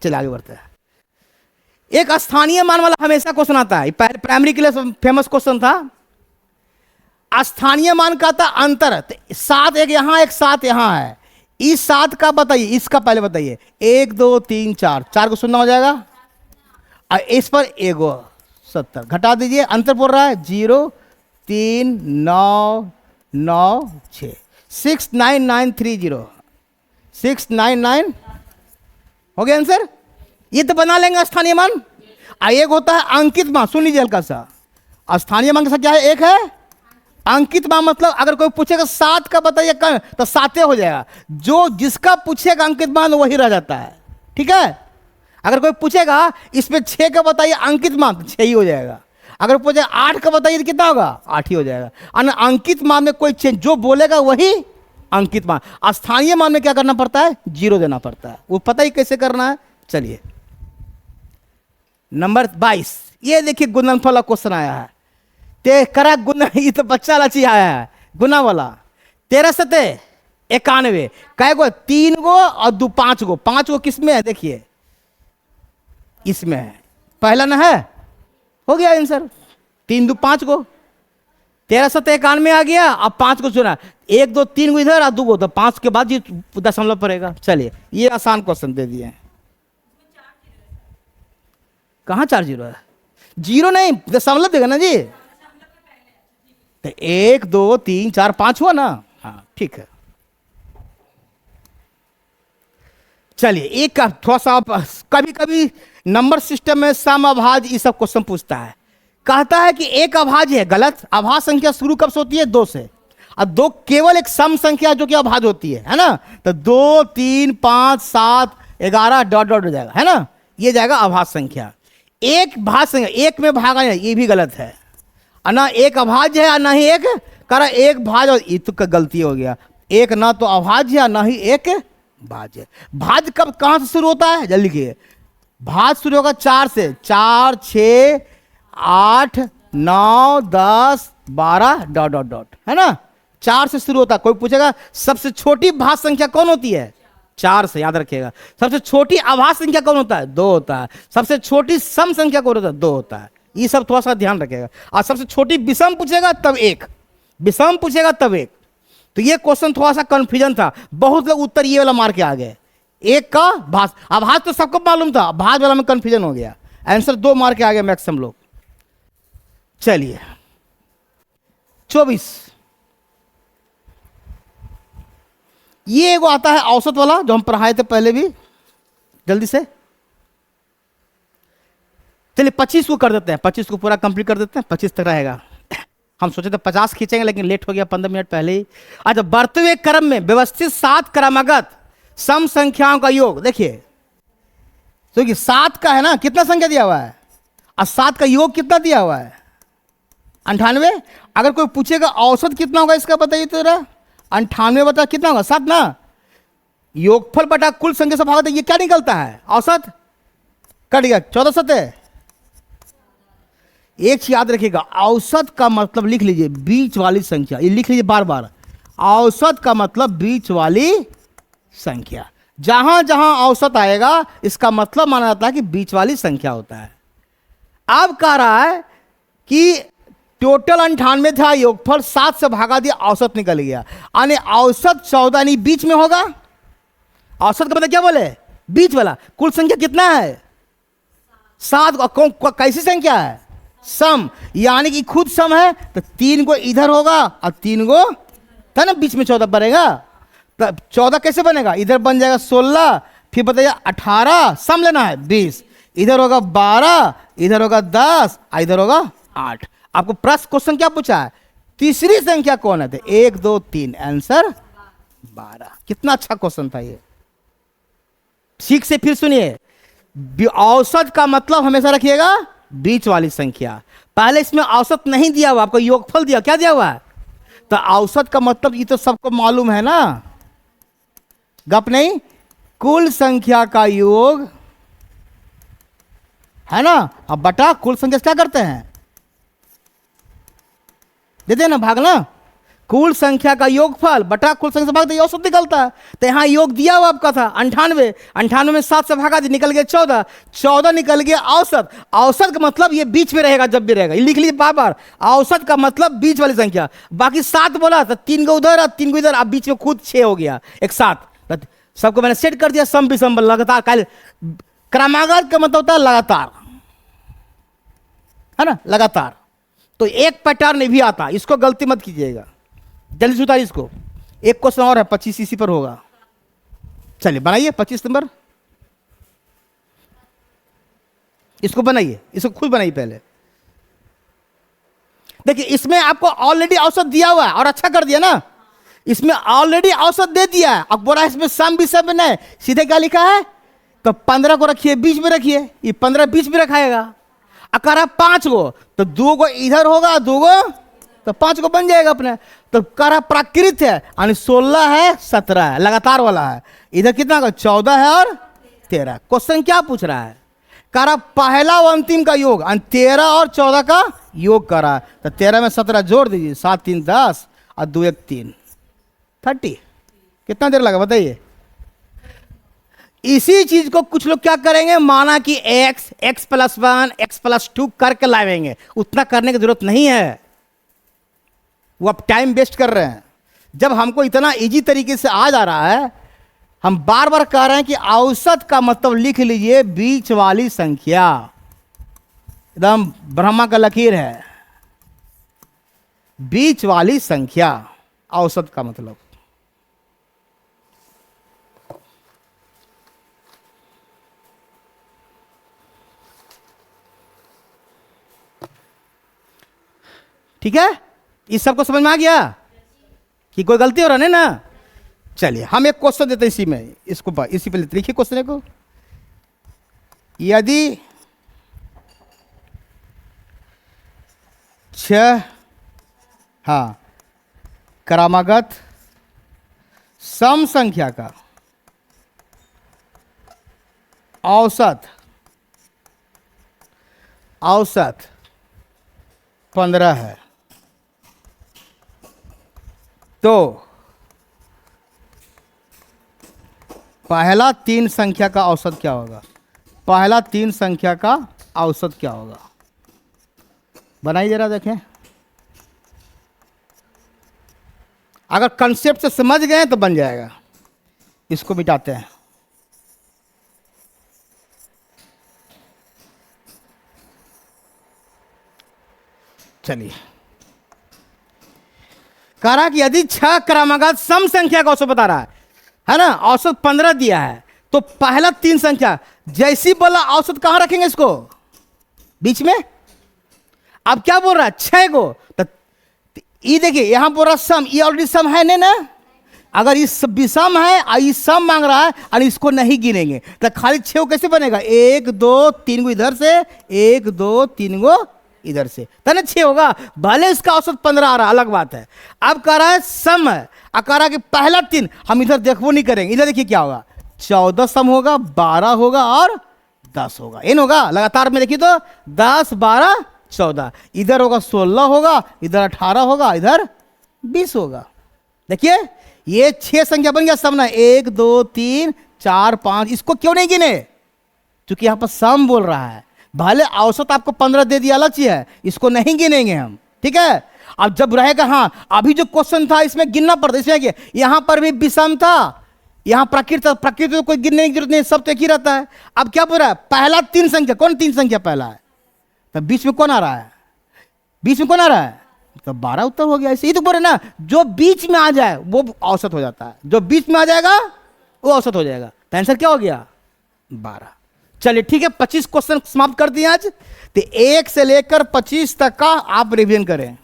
चलिए आगे बढ़ते हैं। एक स्थानीय मान वाला हमेशा क्वेश्चन आता है, प्राइमरी के लिए फेमस क्वेश्चन था। स्थानीय मान का था अंतर, 7 एक यहां एक 7 यहां है। इस 7 का बताइए, इसका पहले बताइए। 1 2 3 4 को शून्य हो जाएगा, और इस पर 1 70 घटा दीजिए। अंतर बोल रहा है 0 3 9 9 6 69930 699 हो गया आंसर। ये तो बना लेंगे स्थानीय मान। एक होता है अंकित मान, सुन लीजिए हल्का सा। स्थानीय मान का क्या है? एक है अंकित मान, मतलब अगर कोई पूछेगा 7 का बताइए तो 7 हो जाएगा। जो जिसका पूछेगा अंकित मान वही रह जाता है, ठीक है। अगर कोई पूछेगा इसमें 6 का बताइए अंकित मान तो 6 ही हो जाएगा। अगर पूछे 8 का बताइए तो कितना होगा? 8 ही हो जाएगा। अंकित मान में कोई चेंज, जो बोलेगा वही अंकित मान। स्थानीय मान में क्या करना पड़ता है? 0 देना पड़ता है। वो पता ही कैसे करना है। चलिए नंबर 22, ये देखिए गुणनफल वाला क्वेश्चन आया है। ते करा गुना, ये तो बच्चा वाला चीज आया है, गुना वाला। 13 सते 91 कै गो? 3 गो और 2 5 गो। 5 गो किस में है? देखिए इसमें है, पहला ना है, हो गया आंसर। 3 2 5 गो, 13 सते 91 आ गया। अब 5 को चुना, 1 2 3 गो इधर और 2 गो, तो 5 के बाद ये दशमलव पड़ेगा। चलिए ये आसान क्वेश्चन दे दिए। कहाँ 4 0 है? 0 नहीं, दशमलव देगा ना जी। तो 1 2 3 4 5 हुआ ना? हाँ ठीक है। चलिए एक का थोड़ा सा, कभी कभी नंबर सिस्टम में सम अभाज्य ये सब क्वेश्चन पूछता है। कहता है कि एक अभाज्य है, गलत। अभाज्य संख्या शुरू कब से होती है? 2 से। और 2 केवल एक सम संख्या जो कि अभाज्य होती है ना। तो 2 3 5 7 11 डॉट डॉट हो जाएगा, है ना। ये जाएगा अभाज्य संख्या। एक भाज्य संख्या, एक में भागा नहीं, ये भी गलत है। ना एक अभाज्य है ना ही एक करा एक भाज्य, और ये तो गलती हो गया। एक ना तो अभाज्य ना ही एक भाज्य। भाज्य कब कहां से शुरू होता है? जल्दी लिखिए। भाज्य शुरू होगा 4 से। 4 6 8 9 10 12 डॉट डॉट डॉट, है ना। 4 से शुरू होता है। कोई पूछेगा सबसे छोटी भाज्य संख्या कौन होती है? 4 से, याद रखिएगा। सबसे छोटी अभाज्य संख्या कौन होता है? 2 होता है। सबसे छोटी सम संख्या कौन होता है? 2 होता है। ये सब थोड़ा सा ध्यान रखिएगा। और सबसे छोटी विषम पूछेगा तब 1, विषम पूछेगा तब 1। तो ये क्वेश्चन थोड़ा सा कंफ्यूजन था, बहुत लोग उत्तर ये वाला मार के आ गए। एक का भाज्य, अभाज्य तो सबको मालूम था, भाज्य वाला में कंफ्यूजन हो गया। आंसर 2 मार के आ गए मैक्सिमम लोग। चलिए 24, ये एगो आता है औसत वाला, जो हम पढ़ाए थे पहले भी। जल्दी से चलिए 25 को कर देते हैं, 25 को पूरा कंप्लीट कर देते हैं, 25 तक रहेगा। हम सोचे थे 50 खींचेंगे, लेकिन लेट हो गया 15 मिनट पहले ही। अच्छा, बढ़ते हुए क्रम में व्यवस्थित 7 क्रमागत सम संख्याओं का योग। देखिए तो 7 का है ना, कितना संख्या दिया हुआ है, और 7 का योग कितना दिया हुआ है? 98। अगर कोई पूछेगा औसत कितना होगा इसका बताइए तो जरा। 98 बता कितना होगा? 7 ना। योगफल बटा कुल संख्या से भागा, ये क्या निकलता है? औसत कट गया, 14 सतह। एक चीज याद रखिएगा, औसत का मतलब लिख लीजिए बीच वाली संख्या, ये लिख लीजिए बार बार। औसत का मतलब बीच वाली संख्या। जहां जहां औसत आएगा इसका मतलब माना जाता है कि बीच वाली संख्या होता है। अब कह रहा है कि टोटल 98 था, योगफल 7 से भागा दिया, औसत निकल गया, यानी औसत 14 यानी बीच में होगा। औसत का मतलब क्या बोले, बीच वाला। कुल संख्या कितना है 7। कैसी संख्या है, सम, यानी कि खुद सम है तो 3 को इधर होगा और 3 को था ना बीच में 14 बनेगा। तो 14 कैसे बनेगा, इधर बन जाएगा 16, फिर बताइए 18, सम लेना है 20, इधर होगा 12, इधर होगा 10, इधर होगा 8। आपको प्रश्न क्वेश्चन क्या पूछा है, तीसरी संख्या कौन है, तो 1 2 3, आंसर 12। कितना अच्छा क्वेश्चन था ये। ठीक से फिर सुनिए, औसत का मतलब हमेशा रखिएगा बीच वाली संख्या। पहले इसमें औसत नहीं दिया हुआ, आपको योगफल दिया, क्या दिया हुआ है, तो औसत का मतलब ये तो सबको मालूम है ना, गप नहीं, कुल संख्या का योग है ना, अब बटा कुल संख्या से क्या करते हैं, देते हैं ना भागना, कुल संख्या का योगफल बटा कुल संख्या से भाग दे, औसत निकलता है। तो यहाँ योग दिया हुआ आपका था 98, 98 में 7 से भागा दी, निकल गया 14, 14 निकल गया औसत। औसत का मतलब ये बीच में रहेगा, जब भी रहेगा, लिख लीजिए बार बार, औसत का मतलब बीच वाली संख्या। बाकी 7 बोला तो 3 को उधर और 3 को इधर, अब बीच में खुद 6 हो गया, एक 7। सबको मैंने सेट कर दिया, सम भी सम लगातार। क्रमागत का मतलब होता है लगातार, है ना, लगातार। तो एक पैटर्न भी आता, इसको गलती मत कीजिएगा, जल्दी से उतारिए इसको। एक क्वेश्चन और है, 25 इसी पर होगा। चलिए बनाइए 25 नंबर, इसको बनाइए, इसको खुद बनाइए पहले। देखिए इसमें आपको ऑलरेडी औसत दिया हुआ है और अच्छा कर दिया ना, इसमें ऑलरेडी औसत दे दिया है। अब बोला इसमें सम भी सब नहीं, सीधे क्या लिखा है, तो 15 को रखिए बीच में रखिए, ये 15 बीच में रखाएगा। अगर 5 को तो 2 को इधर होगा, 2 को तो 5 को बन जाएगा अपने। तो कह प्राकृत है, यानी 16 है 17 है, लगातार वाला है। इधर कितना का 14 है और 13। क्वेश्चन क्या पूछ रहा है, कह रहा पहला और अंतिम का योग, 13 और 14 का योग कर रहा है। तो 13 में 17 जोड़ दीजिए, 7 3 10 और 2 1 3, 30। कितना देर लगा बताइए। इसी चीज को कुछ लोग क्या करेंगे, माना कि x + 1 x + 2 करके लाएंगे, उतना करने की जरूरत नहीं है, वो आप टाइम वेस्ट कर रहे हैं। जब हमको इतना इजी तरीके से आ जा रहा है, हम बार बार कह रहे हैं कि औसत का मतलब लिख लीजिए बीच वाली संख्या, एकदम ब्रह्मा का लकीर है, बीच वाली संख्या औसत का मतलब। ठीक है, इस सबको समझ में आ गया कि कोई गलती हो रहा है ना। चलिए हम एक क्वेश्चन देते हैं इसी में, इसको इसी पे लिखिए क्वेश्चन को। यदि 6 क्रमागत सम संख्या का औसत 15 है, तो पहला 3 संख्या का औसत क्या होगा, पहला 3 संख्या का औसत क्या होगा, बनाइए जरा देखें। अगर कंसेप्ट से समझ गए तो बन जाएगा। इसको मिटाते हैं, चलिए। कह रहा कि यदि 6 क्रमागत सम संख्या का औसत बता रहा है ना, औसत 15 दिया है, तो पहला 3 संख्या जैसी बोला औसत कहां रखेंगे, इसको बीच में। अब क्या बोल रहा है 6 को, तो ये देखिए यहां बोल रहा सम, ये ऑलरेडी सम है नहीं ना, अगर इस विषम है और ये सम मांग रहा है और इसको नहीं गिनेंगे तो खाली 6 को कैसे बनेगा, 1 2 3 को इधर से, 1 2 3 को इधर से, तब 6 होगा। भले इसका औसत 15 आ रहा, अलग बात है। अब कह रहा है सम है, अब कह रहा है कि पहला 3 हम इधर देखो नहीं करेंगे, इधर देखिए क्या होगा, 14 सम होगा, 12 होगा और 10 होगा, इन होगा लगातार में। देखिए तो 10 12 14, इधर होगा 16 होगा, इधर 18 होगा, इधर 20 होगा। देखिए ये 6 संख्या बन गया सम ना, 1 2 3 4 5, इसको क्यों नहीं गिने? क्योंकि यहां पर सम बोल रहा है। भले औसत आपको 15 दे दिया, अलग चीज है, इसको नहीं गिनेंगे हम, ठीक है। अब जब रहेगा, हाँ अभी जो क्वेश्चन था इसमें गिनना पड़ता, इसमें यहां पर भी विषम था, यहां प्रकृति था, प्रकृति तो कोई गिनने की जरूरत नहीं, सब तो एक ही रहता है। अब क्या बोल रहा है? पहला 3 संख्या, कौन 3 संख्या पहला है? तो बीच में कौन आ रहा है? बीच में कौन आ रहा है? तो 12 उत्तर हो गया। ऐसे ही तो बोल रहे ना, जो बीच में आ जाए वो औसत हो जाता है, जो बीच में आ जाएगा वो औसत हो जाएगा। तो आंसर क्या हो गया? 12। चलिए ठीक है, 25 क्वेश्चन समाप्त कर दिए आज। तो 1 से लेकर 25 तक का आप रिवीजन करें।